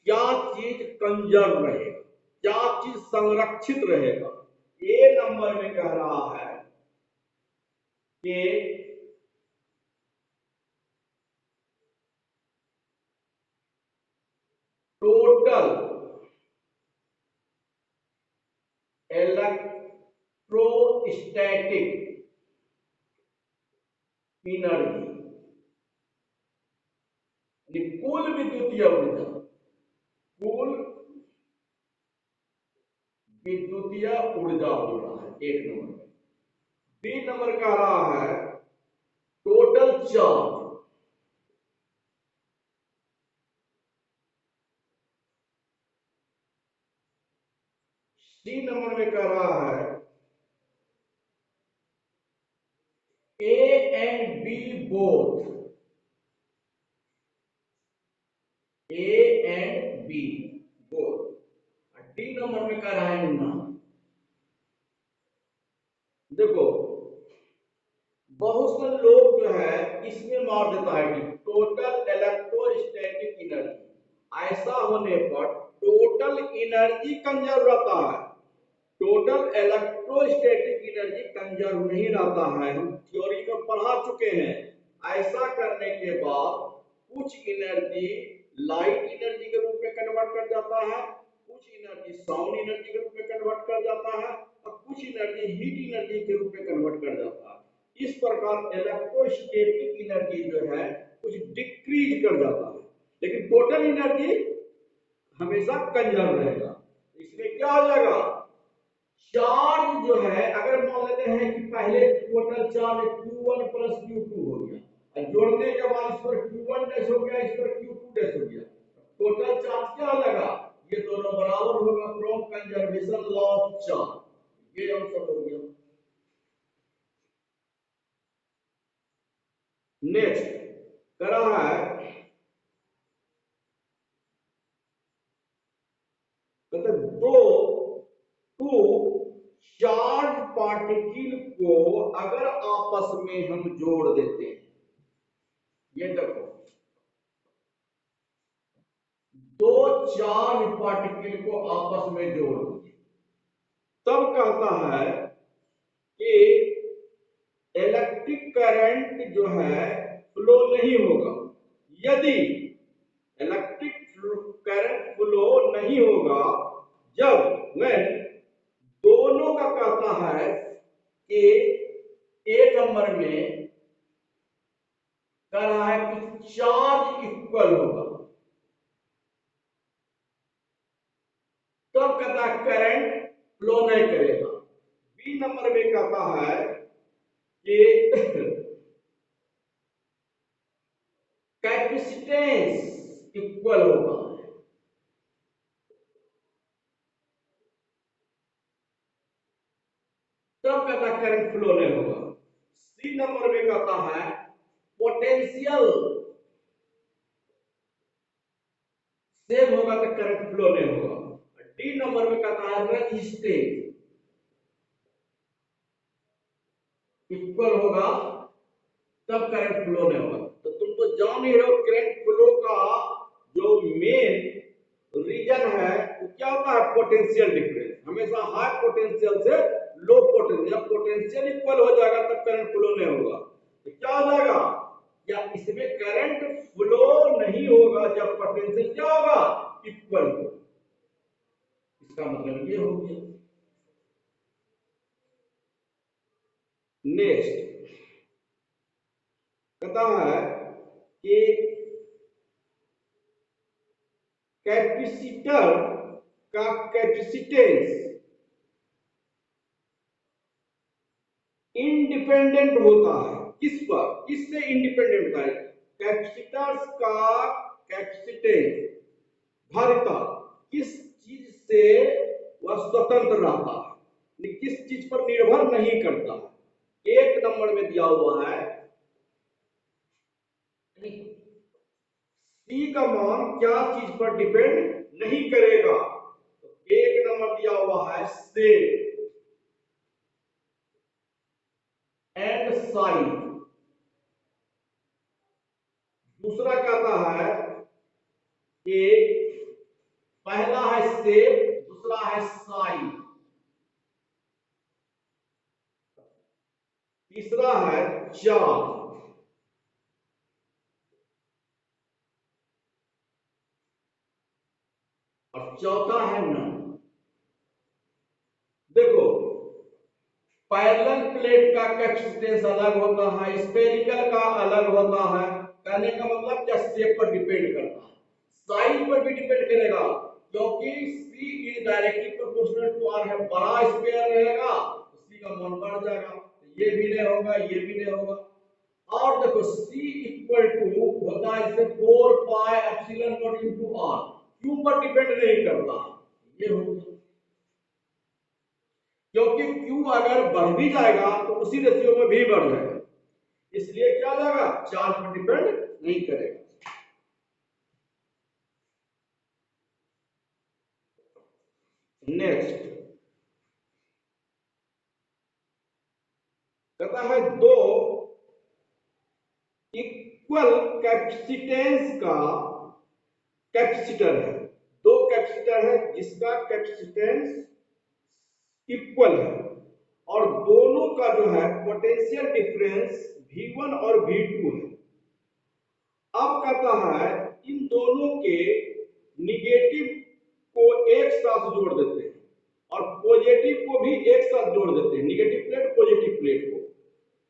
क्या चीज कंजर्व रहेगा, क्या चीज संरक्षित रहेगा। ए नंबर में कह रहा है कि टोटल इलेक्ट्रोस्टैटिक एनर्जी, कुल विद्युतीय ऊर्जा, कुल विद्युतीय ऊर्जा बोल रहा है एक नंबर में। बी नंबर कह रहा है टोटल चार्ज, सी नंबर में कह रहा है A and B both, A and B both. D number में कह रहा है ना। देखो बहुत से लोग जो है इसमें मार देता है कि टोटल इलेक्ट्रोस्टैटिक एनर्जी। ऐसा होने पर टोटल एनर्जी कंजर्व रहता है, टोटल इलेक्ट्रोस्टैटिक एनर्जी कंजर्व नहीं रहता है। हम थ्योरी में पढ़ा चुके हैं। ऐसा करने के बाद कुछ एनर्जी लाइट एनर्जी के रूप में कन्वर्ट कर जाता है, कुछ एनर्जी साउंड एनर्जी के रूप में कन्वर्ट कर जाता है, और कुछ एनर्जी हीट एनर्जी के रूप में कन्वर्ट कर जाता है। इस प्रकार इलेक्ट्रोस्टैटिक एनर्जी जो है कुछ डिक्रीज कर जाता है, लेकिन टोटल एनर्जी हमेशा कंजर्व रहेगा। इसमें क्या हो जाएगा, चार्ज जो है अगर मान लेते हैं कि पहले total charge Q1 plus Q2 हो गया, और जोड़ने के बाद इस पर Q1 डैश हो गया, इस पर Q2 डैश हो गया, टोटल चार्ज क्या हो जाएगा, ये दोनों बराबर होगा from conservation law of charge. ये आंसर हो गया। नेक्स्ट कह रहा है कहते दो टू चार्ज पार्टिकल को अगर आपस में हम जोड़ देते हैं, ये देखो दो चार्ज पार्टिकल को आपस में जोड़ दिए, तब कहता है कि इलेक्ट्रिक करंट जो है फ्लो नहीं होगा। यदि इलेक्ट्रिक करंट फ्लो नहीं होगा जब when दोनों का कहता है कि ए नंबर में कह रहा है कि चार्ज इक्वल होगा, तब कहता है करंट फ्लो नहीं करेगा। बी नंबर में कहता है कि कैपेसिटेंस इक्वल होगा, तब कहता है करंट फ्लो नहीं होगा। सी नंबर में कहता है पोटेंशियल सेम होगा तो करंट फ्लो नहीं होगा। डी नंबर में कहता है रेजिस्टेंस इक्वल होगा तब करंट फ्लो नहीं होगा। तो तुम तो जान ही रहे हो करंट फ्लो का जो मेन रीजन है वो क्या होता है, पोटेंशियल डिफरेंस। हमेशा हाई पोटेंशियल से लो पोटेंशियल, पोटेंशियल इक्वल हो जाएगा तब करंट फ्लो नहीं होगा। तो क्या हो जाएगा, या इसमें करंट फ्लो नहीं होगा जब पोटेंशियल क्या होगा इक्वल टू, इसका मतलब ये हो गया। नेक्स्ट कहता है कि कैपेसिटर का कैपेसिटेंस इंडिपेंडेंट होता है किस पर, किससे इंडिपेंडेंट होता है? कैपेसिटर्स का कैपेसिटेंस धारिता किस चीज से वह स्वतंत्र रहता है, किस चीज पर निर्भर नहीं करता है। एक नंबर में दिया हुआ है सी का मान क्या चीज पर डिपेंड नहीं करेगा, तो एक नंबर दिया हुआ है सेम एंड साइज। दूसरा कहता है कि पहला है शेप, दूसरा है साइज, तीसरा है चार्ज, और चौथा है नन। देखो पैरेलल प्लेट का कैपेसिटेंस अलग होता है, स्फेरिकल का अलग होता है। कहने का मतलब क्या, शेप पर डिपेंड करता है, साइज पर भी डिपेंड करेगा, क्योंकि C is directly proportional to R है। बड़ा स्क्वायर रहेगा तो सी का मान बढ़ जाएगा, ये भी नहीं होगा, ये भी नहीं होगा। और देखो C इक्वल टू होता है जैसे 4 pi epsilon not into R, Q पर डिपेंड नहीं करता, ये होगा। क्योंकि Q अगर बढ़ भी जाएगा तो उसी रेशियो में भी बढ़ जाएगा, इसलिए क्या हो जाएगा, चार्ज पर डिपेंड नहीं करेगा। नेक्स्ट कहता है दो इक्वल कैपेसिटेंस का कैपेसिटर है, दो कैपेसिटर है जिसका कैपेसिटेंस इक्वल है, और दोनों का जो है पोटेंशियल डिफरेंस V1 और V2 है। अब कहता है इन दोनों के निगेटिव को एक साथ जोड़ देते हैं और पॉजिटिव को भी एक साथ जोड़ देते हैं, निगेटिव प्लेट पॉजिटिव प्लेट को।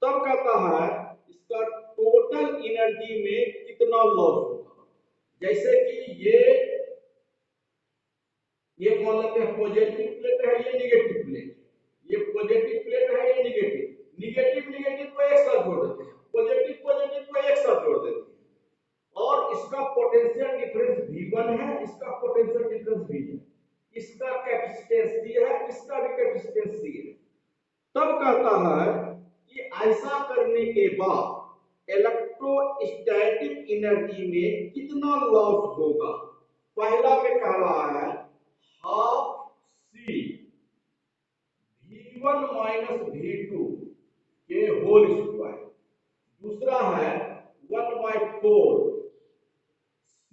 तब कहता है इसका टोटल एनर्जी में कितना लॉस होगा। जैसे कि ये मान लेते हैं पॉजिटिव प्लेट है, ये निगेटिव प्लेट, ये पॉजिटिव प्लेट है, ये निगेटिव, निगेटिव निगेटिव को एक साथ जोड़ देते हैं, पॉजिटिव पॉजिटिव को एक साथ जोड़ देते हैं, और इसका पोटेंशियल डिफरेंस V1 है, इसका पोटेंशियल डिफरेंस V है, इसका कैपेसिटेंस C है, इसका भी कैपेसिटेंस C है। तब कहता है कि ऐसा करने के बाद इलेक्ट्रोस्टैटिक एनर्जी में कितना लॉस होगा। पहला में कह रहा है half C V1 minus V2 के होल स्क्वायर, दूसरा है 1/4 C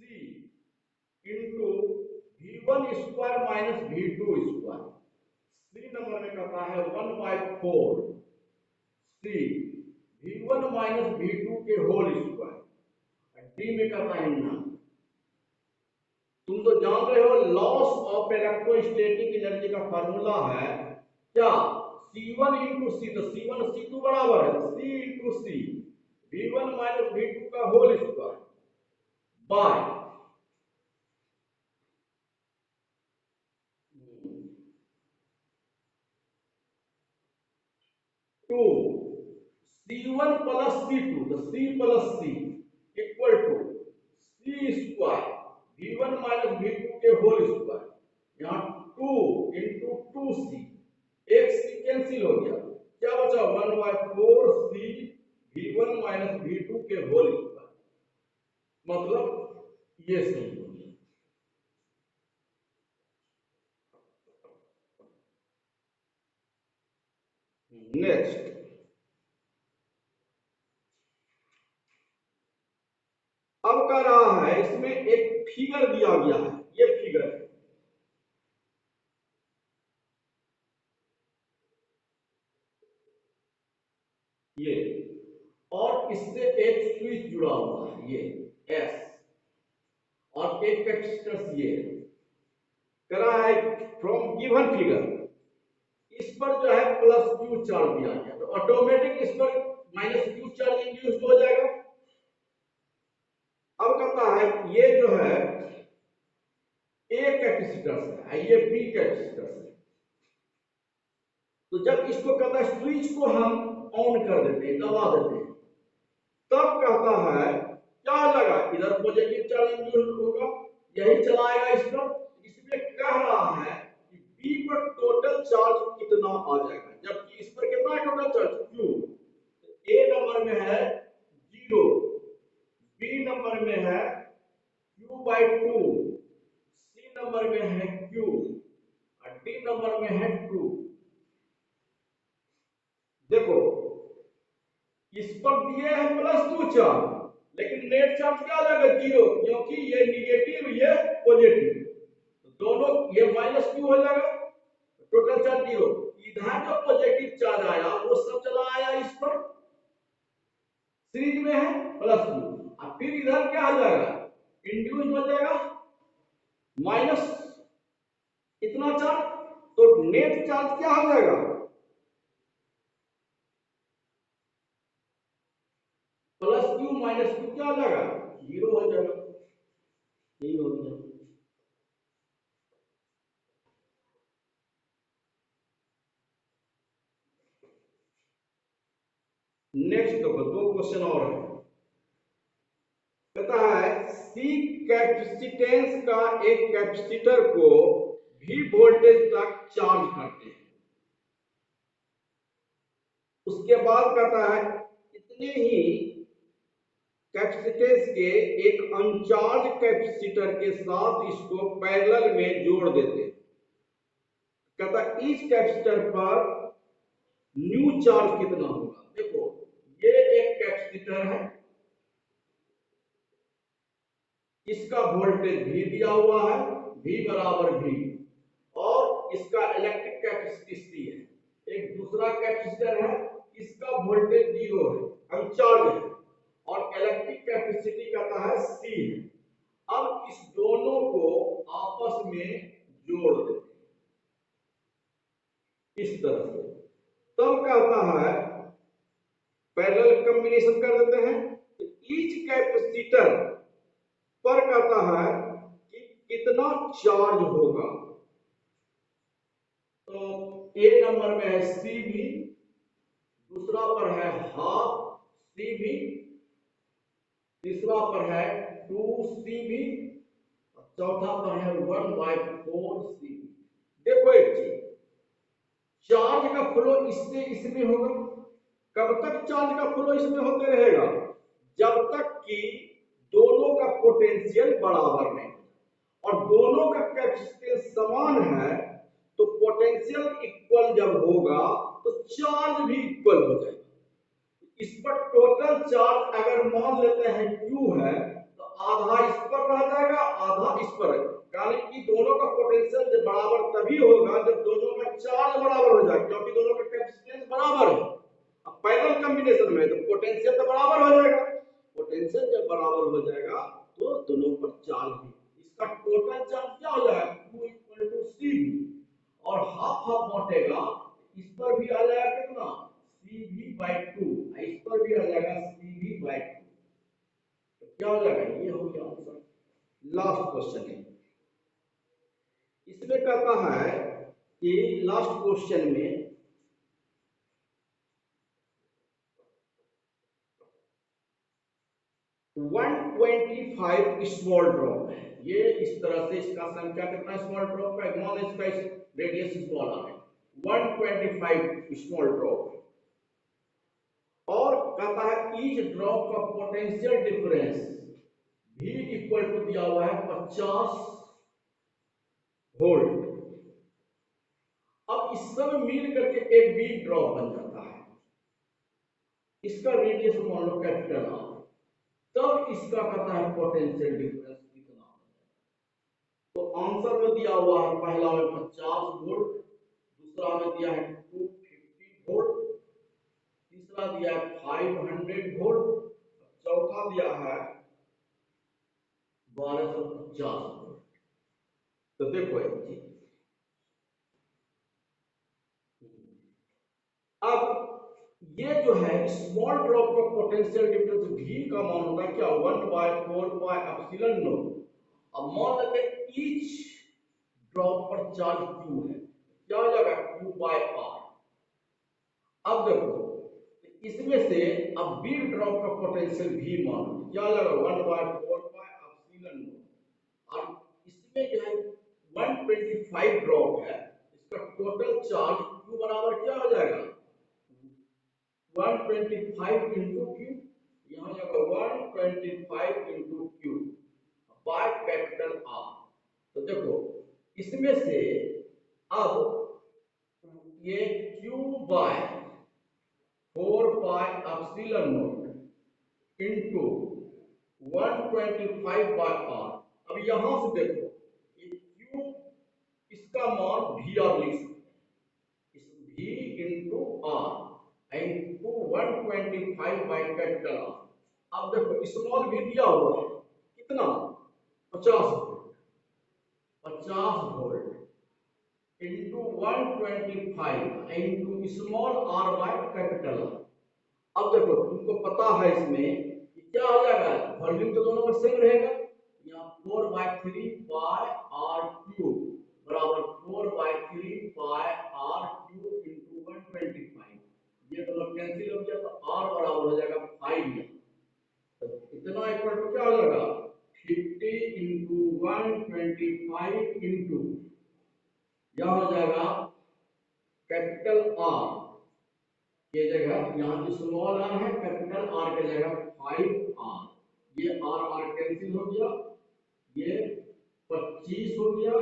into V1 square minus V2 square. C number में कहता है 1/4 C V1 माइनस V2 के होल स्क्वायर। डी में कहता है ना, तुम तो जान रहे हो लॉस ऑफ इलेक्ट्रोस्टैटिक एनर्जी का फार्मूला है क्या, C1 इंटू सी, तो C1 C2 बराबर है C इंटू सी V1 माइनस V2 का whole square by 2 C1 plus C2, तो C plus C equal to C square V1 minus V2 के होल स्क्वायर, यहाँ 2 इंटू 2C, एक C कैंसिल हो गया, क्या बचा 1/4 C V1 माइनस V2 के होल स्क्वायर, मतलब ये सही हो गया। नेक्स्ट अब कह रहा है इसमें एक फिगर दिया गया है, ये फिगर है, ये, और इससे एक स्विच जुड़ा हुआ है ये S, और और एक कैपेसिटर ये कह रहा है फ्रॉम गिवन फिगर, इस पर जो है प्लस क्यू चार्ज दिया गया, तो ऑटोमेटिक इस पर माइनस क्यू चार्ज इंड्यूस हो जाएगा। अब कहता है ये जो है ए कैपेसिटर है, ये बी कैपेसिटर है, तो जब इसको कहता है स्विच को हम ऑन कर देते हैं, दबा देते हैं, तब कहता है क्या लगा, इधर पॉजिटिव चार्ज इंड्यूस होगा, यही चलाएगा इस पर। इसमें कह रहा है कि बी पर टोटल चार्ज कितना आ जाएगा, जबकि इस पर कितना है टोटल चार्ज क्यू। ए नंबर में है 0, बी नंबर में है q/2, सी नंबर में है q और डी नंबर में है 2। देखो इस पर दिए हैं +2 चार्ज, लेकिन नेट चार्ज क्या आ जाएगा 0, क्योंकि ये निगेटिव ये पॉजिटिव, तो दोनों ये -q हो जाएगा, टोटल चार्ज 0। इधर जो पॉजिटिव चार्ज आया वो सब चला आया इस पर, सीरीज में है +2, और फिर इधर क्या आ जाएगा इंड्यूस हो जाएगा माइनस इतना चार्ज, तो नेट चार्ज क्या हो जाएगा +q -q क्या हो जाएगा 0 हो जाएगा। यही हो गया। नेक्स्ट देखो 2 क्वेश्चन और है, कहता है सी कैपेसिटेंस का एक कैपेसिटर को V वोल्टेज तक चार्ज करते हैं, उसके बाद कहता है इतने ही कैपेसिटेंस के एक अनचार्ज कैपेसिटर के साथ इसको पैरेलल में जोड़ देते हैं, कहता है इस कैपेसिटर पर न्यू चार्ज कितना होगा। देखो ये एक कैपेसिटर है, इसका वोल्टेज V दिया हुआ है, V बराबर V, और इसका इलेक्ट्रिक कैपेसिटी C है। एक दूसरा कैपेसिटर है, इसका वोल्टेज 0 है, अनचार्ज है, और इलेक्ट्रिक कैपेसिटी कहता है C है। अब इस दोनों को आपस में जोड़ देते हैं इस तरह से, तब कहता है पैरेलल कॉम्बिनेशन कर देते हैं, तो ईच कैपेसिटर पर कहता है कि कितना चार्ज होगा, तो ए नंबर में है CV, दूसरा पर है हाफ CV, तीसरा पर है 2CV, चौथा पर है 1/4 CV। देखो एक चीज, चार्ज का फ्लो इससे इसमें होगा, कब तक चार्ज का फ्लो इसमें होते रहेगा, जब तक कि दोनों का पोटेंशियल बराबर नहीं, और दोनों का कैपेसिटेंस समान है, तो पोटेंशियल इक्वल जब होगा तो चार्ज भी इक्वल हो जाएगा। इस पर टोटल चार्ज अगर मान लेते हैं Q है, तो आधा इस पर रह जाएगा, आधा इस पर, यानी कि दोनों का पोटेंशियल जब बराबर तभी होगा जब दोनों का चार्ज बराबर हो जाए, क्योंकि दोनों का कैपेसिटेंस बराबर है। अब पैरेलल कॉम्बिनेशन में तो पोटेंशियल तो बराबर हो जाएगा, पोटेंशियल जब बराबर हो जाएगा तो दोनों पर चार्ज भी, इसका टोटल चार्ज क्या हो जाएगा Q = CV, और हाफ हाफ बांटेगा, इस पर भी आ जाएगा कितना CV/2, इस पर भी आ जाएगा CV/2, तो क्या हो जाएगा, ये हो गया आंसर। लास्ट क्वेश्चन है, इसमें कहता है कि लास्ट क्वेश्चन में स्मॉल ड्रॉप है, ये इस तरह से इसका संख्या कितना स्मॉल ड्रॉप है, मान इसका रेडियस स्मॉल आ है, 125 स्मॉल ड्रॉप, और कहता है ईच ड्रॉप का पोटेंशियल डिफरेंस V = दिया हुआ है 50 वोल्ट। अब इस सब मिल करके एक बिग ड्रॉप बन जाता है, इसका रेडियस मान लो कैपिटल R, तब इसका कहता है पोटेंशियल डिफरेंस कितना, तो आंसर में दिया हुआ है पहला में 50 वोल्ट, दूसरा में दिया है 250 वोल्ट, तीसरा दिया है 500 वोल्ट, चौथा दिया है 1250। तो देखो एक चीज, अब ये जो है स्मॉल ड्रॉप का पोटेंशियल डिफरेंस v का मान होता है क्या, 1/4 पाई एप्सिलॉन नॉट। अब मान लेते हैं ईच ड्रॉप पर चार्ज q है, क्या हो जाएगा q/r। अब देखो इसमें से अब बिग ड्रॉप का पोटेंशियल v मान क्या लगा 1/4 पाई एप्सिलॉन नॉट। और इसमें जो है 125 ड्रॉप है, इसका टोटल चार्ज q बराबर क्या हो जाएगा 125 इंटू क्यू, यहाँ जाएगा 125 into Q by capital R. तो देखो इसमें से अब ये Q by 4 pi epsilon not into 125 by R. अब यहां से देखो ये क्यू, इसका मान भी आप लिख सकते हैं, इस v into R into 125 by capital R. अब देखो स्मॉल भी दिया हुआ है कितना 50 volt, 50 volt into 125 into small R by capital R. अब देखो तुमको पता है इसमें कि क्या हो जाएगा, वॉल्यूम तो दोनों में सेम रहेगा, यहाँ 4/3 पाई आर क्यूब बराबर 4/3 पाई आर क्यूब इंटू 125। ये दोनों कैंसिल हो गया तो आर बराबर हो जाएगा 5। तो इतना इक्वल टू क्या हो जाएगा 50 इंटू 125 इंटू यह हो जाएगा कैपिटल आर ये जगह, यहाँ जो स्मॉल आर है कैपिटल आर के जगह 5r। ये आर आर कैंसिल हो गया, ये 25 हो गया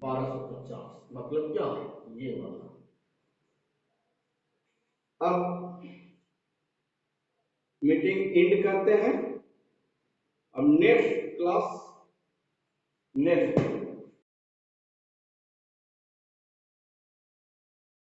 1250, मतलब क्या ये वाला। अब मीटिंग एंड करते हैं, अब नेक्स्ट क्लास नेक्स्ट